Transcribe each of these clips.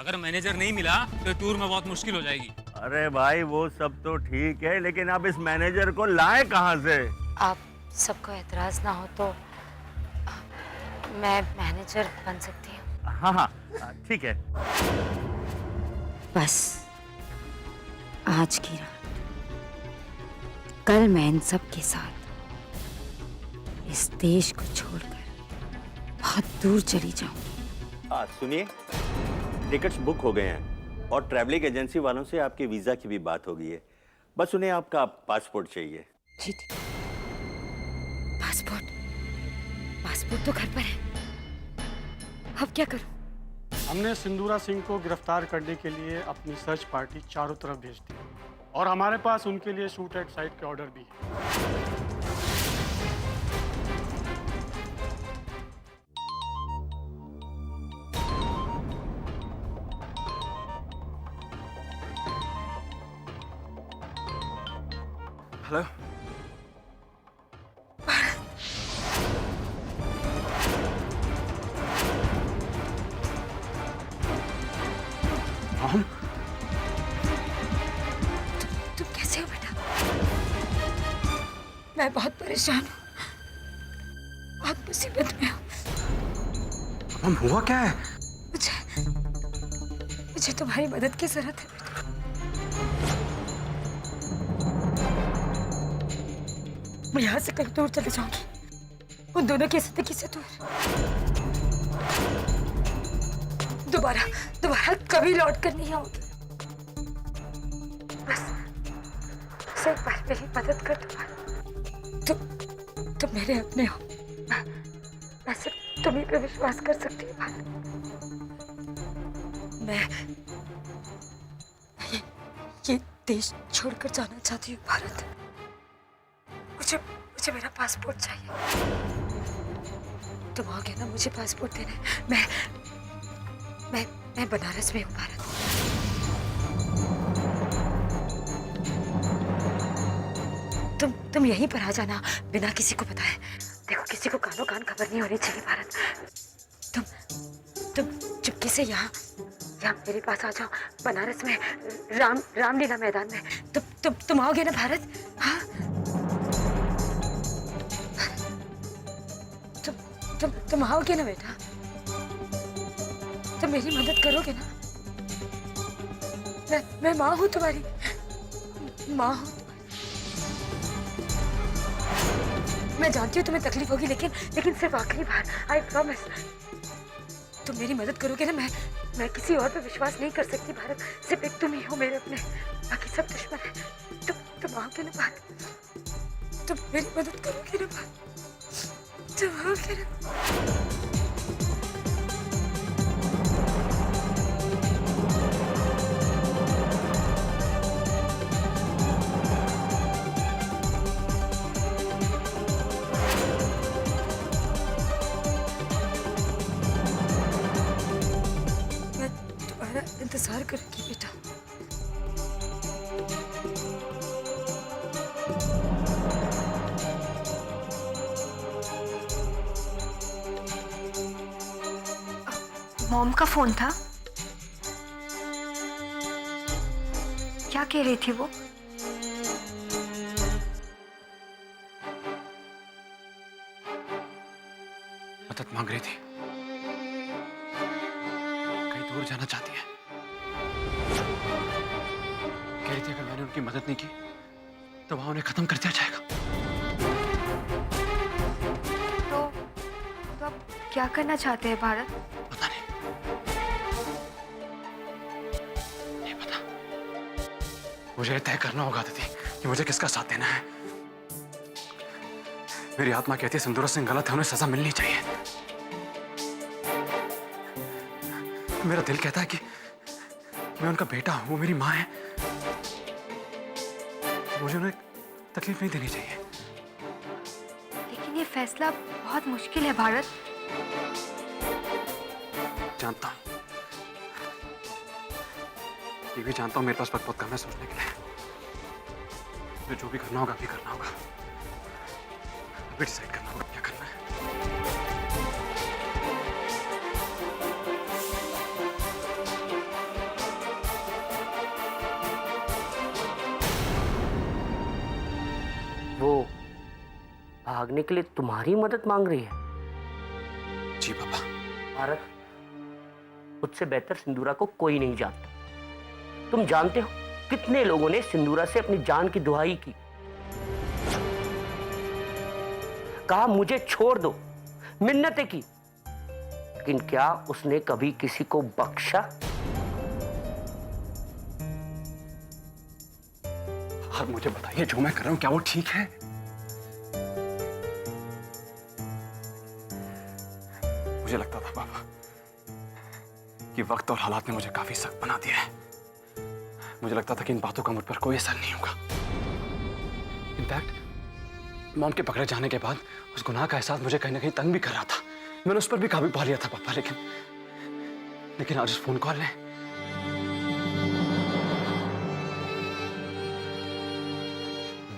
अगर मैनेजर नहीं मिला तो टूर में बहुत मुश्किल हो जाएगी। अरे भाई वो सब तो ठीक है, लेकिन आप इस मैनेजर को लाए कहाँ से? आप सबको एतराज ना हो तो मैं मैनेजर बन सकती हूँ। हाँ हाँ ठीक है। बस आज की रात, कल मैं इन सब के साथ इस देश को छोड़कर बहुत दूर चली जाऊंगी। सुनिए, टिकट्स बुक हो गए हैं और ट्रैवलिंग एजेंसी वालों से आपके वीजा की भी बात हो गई है। बस उन्हें आपका पासपोर्ट चाहिए। जी पासपोर्ट पासपोर्ट तो घर पर है, अब क्या करूं? हमने सिंदूरा सिंह को गिरफ्तार करने के लिए अपनी सर्च पार्टी चारों तरफ भेज दी और हमारे पास उनके लिए शूट एट साइट के ऑर्डर भी है। हेलो, तुम कैसे हो बेटा? मैं बहुत परेशान हूँ, बहुत मुसीबत में हूँ। हम हुआ क्या है? मुझे तुम्हारी मदद की जरूरत है बेटा। मैं यहाँ से कहीं दूर चले जाऊंगी, उन दोनों की जिंदगी से दूर। दोबारा दोबारा कभी लौट कर नहीं आऊंगी। बस एक बार मेरी मदद कर दो। तुम मेरे अपने हो, मैं सिर्फ तुम्हीं पे विश्वास कर सकती हूँ। मैं ये देश छोड़कर जाना चाहती हूँ भारत। मुझे मेरा पासपोर्ट चाहिए। तुम आओगे ना मुझे पासपोर्ट देने? मैं बनारस में हूँ भारत। तुम यहीं पर आ जाना बिना किसी को बताए। देखो किसी को कानो कान खबर नहीं होनी चाहिए भारत। तुम चुपके से यहाँ मेरे पास आ जाओ, बनारस में रामलीला मैदान में। तुम आओगे ना भारत? हाँ तुम आओगे ना बेटा? तुम मेरी मदद करोगे ना? मैं माँ हूँ तुम्हारी, माँ हूँ। मैं जानती हूँ तुम्हें तकलीफ होगी, लेकिन सिर्फ आखिरी बार, आई प्रॉमिस। तुम मेरी मदद करोगे ना? मैं किसी और पे विश्वास नहीं कर सकती भारत। सिर्फ एक तुम ही हो मेरे अपने, बाकी सब दुश्मन है। तुम आओगे ना भारत? तुम मेरी मदद करोगे ना भारत? तुम आओगे ना? इंतजार करूंगी बेटा। मॉम का फोन था, क्या कह रही थी वो? मदद मांग रही थी, कहीं दूर जाना चाहती है। कह रही थी अगर मैंने उनकी मदद नहीं की तो वहां उन्हें खत्म कर दिया जाएगा। तो अब क्या करना चाहते हैं भारत? पता नहीं, नहीं पता। मुझे तय करना होगा दीदी कि मुझे किसका साथ देना है। मेरी आत्मा कहती है सिंदूरा सिंह गलत है, उन्हें सजा मिलनी चाहिए। मेरा दिल कहता है कि मैं उनका बेटा हूं, वो मेरी माँ है, मुझे उन्हें तकलीफ नहीं देनी चाहिए। लेकिन ये फैसला बहुत मुश्किल है भारत। जानता हूं, ये भी जानता हूं मेरे पास वक्त बहुत कम है सोचने के लिए। मुझे जो भी करना होगा अभी करना होगा, अभी डिसाइड करना होगा क्या करना है। भागने के लिए तुम्हारी मदद मांग रही है? जी पापा। भारत, मुझसे बेहतर सिंदूरा को कोई नहीं जानता। तुम जानते हो कितने लोगों ने सिंदूरा से अपनी जान की दुहाई की, कहा मुझे छोड़ दो, मिन्नतें की, लेकिन क्या उसने कभी किसी को बख्शा? और मुझे बताइए, जो मैं कर रहा हूं क्या वो ठीक है? मुझे लगता था पापा कि वक्त और हालात ने मुझे काफी सख्त बना दिया है। मुझे लगता था कि इन बातों का मुझ पर कोई असर नहीं होगा। इनफैक्ट मॉम के पकड़े जाने के बाद उस गुनाह का एहसास मुझे कहीं ना कहीं तंग भी कर रहा था। मैंने उस पर भी काबू पा लिया था पापा, लेकिन आज उस फोन कॉल ने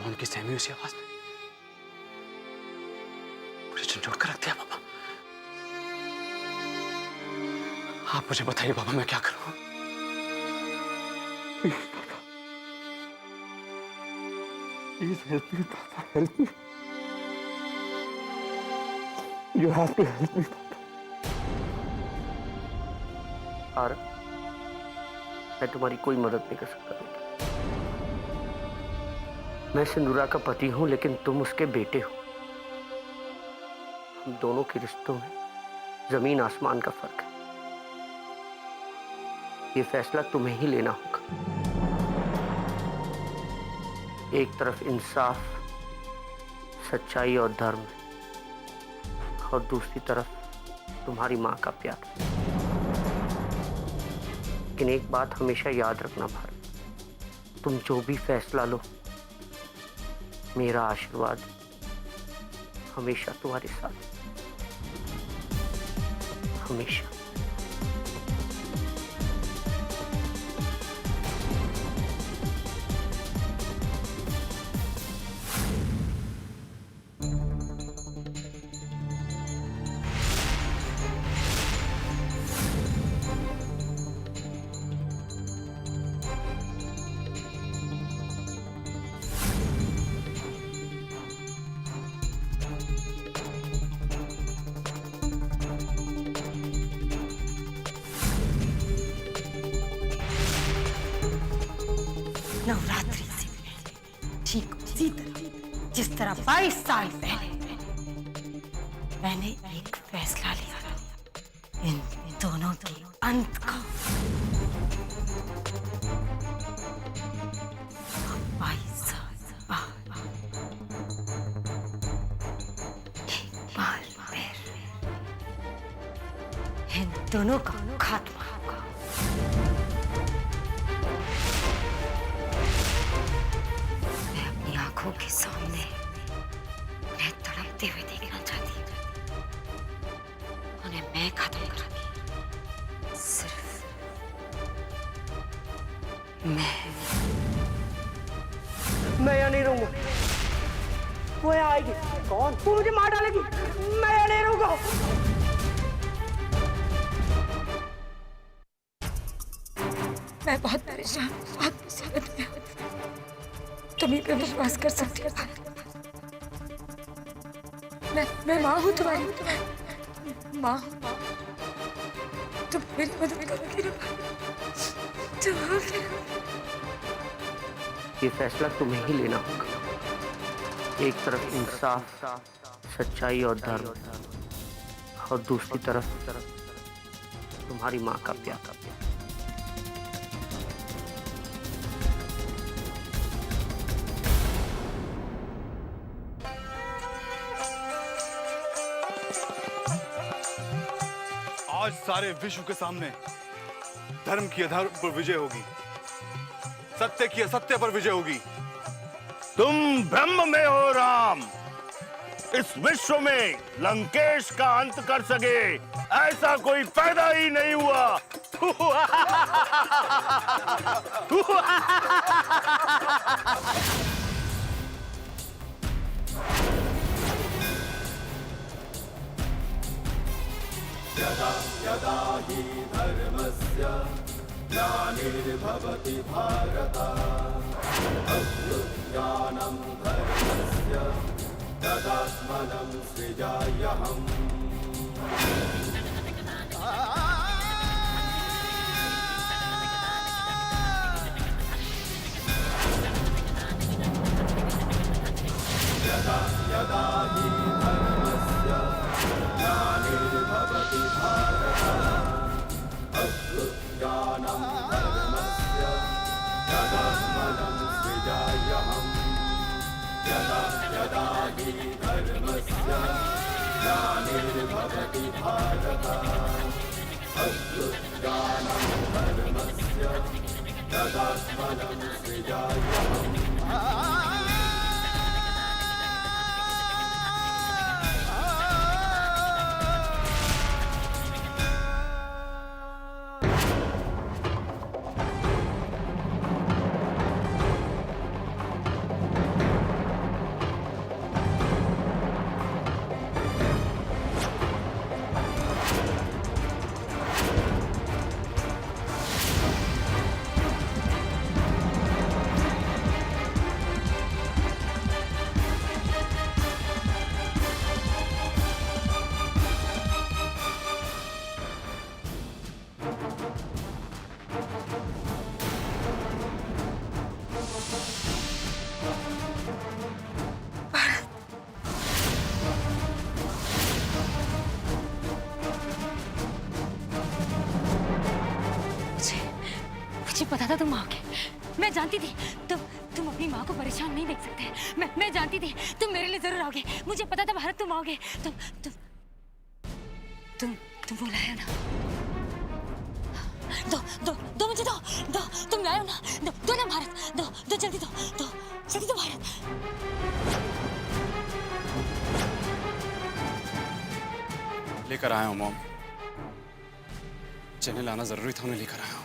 मॉम की सहमी हुई आवाज ने मुझे झंझोड़ कर रख दिया पापा। आप मुझे बताइए पापा, मैं क्या करूं? Please help me, Papa. Help me. You have to help me, Papa. Aarav, मैं तुम्हारी कोई मदद नहीं कर सकता बेटा। मैं सिंदूरा का पति हूं, लेकिन तुम उसके बेटे हो। हम दोनों के रिश्तों में जमीन आसमान का फर्क है। ये फैसला तुम्हें ही लेना होगा। एक तरफ इंसाफ, सच्चाई और धर्म, और दूसरी तरफ तुम्हारी मां का प्यार। लेकिन एक बात हमेशा याद रखना भारत, तुम जो भी फैसला लो, मेरा आशीर्वाद हमेशा तुम्हारे साथ, हमेशा। नवरात्रि से ठीक उसी तरह जिस तरह 22 साल पहले मैंने एक फैसला लिया था, इन दोनों के अंत का। 22 साल बाद एक बार फिर इन दोनों का खात्मा होगा। आंखों के सामने उन्हें तड़पते हुए देखना चाहती हूँ। उन्हें मैं खत्म करूंगी, सिर्फ मैं यहाँ नहीं रहूंगा। वो यहाँ आएगी। कौन? वो मुझे मार डालेगी। मैं यहाँ नहीं रहूंगा। मैं बहुत परेशान, बहुत मुसीबत में हूँ। तुम ही पे विश्वास कर सकती हो। मैं माँ हूँ तुम्हारी, माँ हूँ। तुम मेरी मदद करोगी ना? ये फैसला तुम्हें ही लेना होगा। एक तरफ इंसाफ, सच्चाई और धर्म, और दूसरी तरफ तुम्हारी माँ का प्यार। आज सारे विश्व के सामने धर्म की अधर्म पर विजय होगी, सत्य की असत्य पर विजय होगी। तुम ब्रह्म में हो राम, इस विश्व में लंकेश का अंत कर सके ऐसा कोई पैदा ही नहीं हुआ। यदा यदा हि धर्मस्य ग्लानिर्भवति भारत, अभ्युत्थानं धर्मस्य तदात्मनं सृजाम्यहम् यदा यदा हि धर्मस्य ग्लानिर्भवति भारत अभ्युत्थानं धर्मस्य तदात्मनं सृजाम्यहम् यदा यदा हि धर्मस्य ग्लानिर्भवति भारत अभ्युत्थानं धर्मस्य तदात्मनं सृजाम्यहम् मुझे पता था तुम आओगे। मैं जानती थी तुम अपनी माँ को परेशान नहीं देख सकते। मैं जानती थी तुम मेरे लिए जरूर आओगे। मुझे पता था भारत तुम आओगे। तुम वो लाए हो ना। दो मुझे दो तुम लाए हो ना। दो ना भारत। दो जल्दी जल्दी दो भारत। लेकर आया हूँ मॉम। जिन्हें लाना जरूरी था उन्हें लेकर आया हूँ।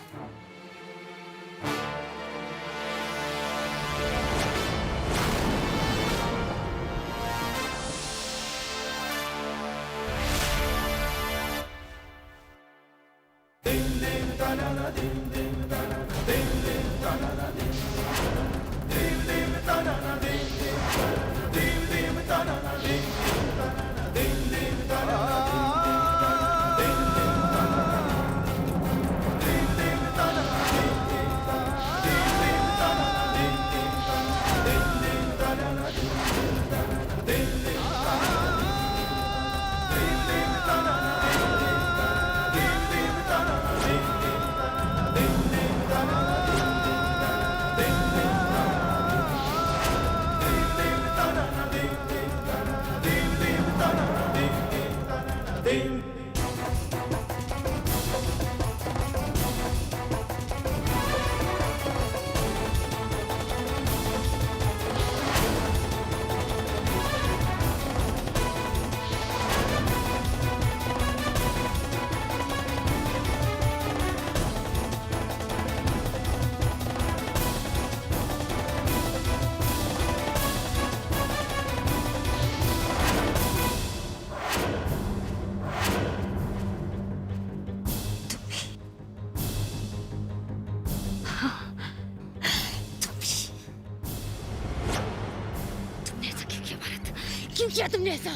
क्यों किया तुमने ऐसा?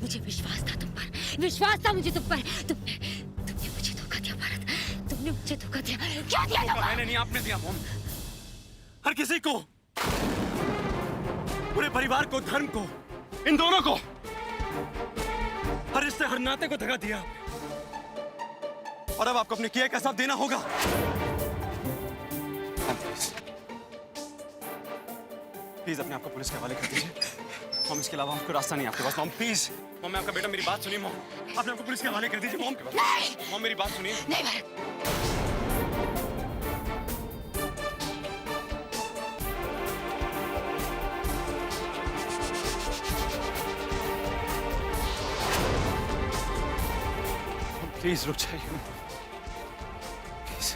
मुझे विश्वास था तुम पर। विश्वास था मुझे तुम पर। तुमने मुझे धोखा दिया भारत। तुमने मुझे धोखा दिया। क्या दिया धोखा? मैंने नहीं, आपने दिया मॉम। हर किसी को, पूरे परिवार को, धर्म को, इन दोनों को, हर रिश्ते, हर नाते को धोखा दिया। और अब आपको अपने किए का हिसाब देना होगा। प्लीज अपने आप को पुलिस के हवाले कर दीजिए। मॉम, इसके अलावा आपको रास्ता नहीं आपके पास। Mom please. मॉम, मैं आपका बेटा, मेरी बात सुनिए। मॉम, अपने आपको पुलिस के हवाले कर दीजिए। मॉम, मॉम मेरी बात सुनिए। नहीं भारत। प्लीज रुक जाइए। प्लीज।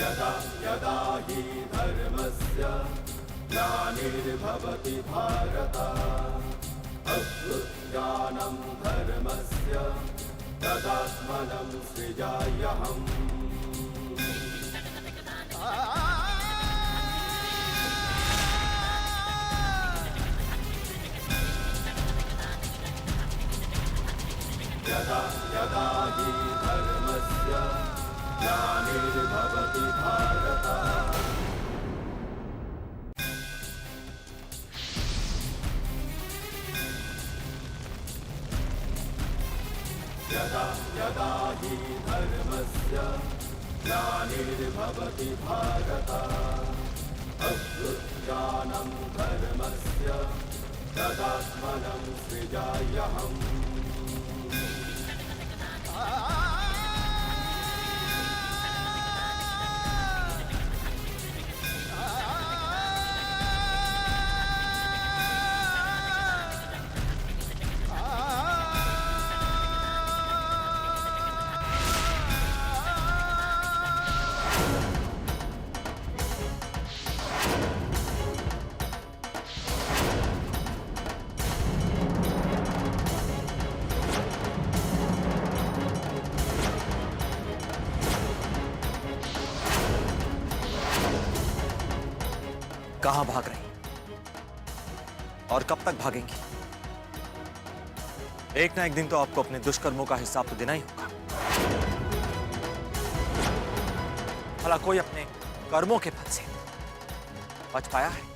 यदा यदा हि धर्मस्य ग्लानिर्भवति भारत अभ्युत्थानं धर्मस्य तदात्मनं सृजाम्यहम् यदा यदा हि धर्मस्य ग्लानिर्भवति भारत यदा यदा हि धर्मस्य ग्लानिर्भवति भारत अभ्युत्थानं धर्मस्य तदात्मनं सृजाम्यहम् कहां भाग रही और कब तक भागेंगी? एक ना एक दिन तो आपको अपने दुष्कर्मों का हिसाब तो देना ही होगा। भला कोई अपने कर्मों के फल से बच पाया है?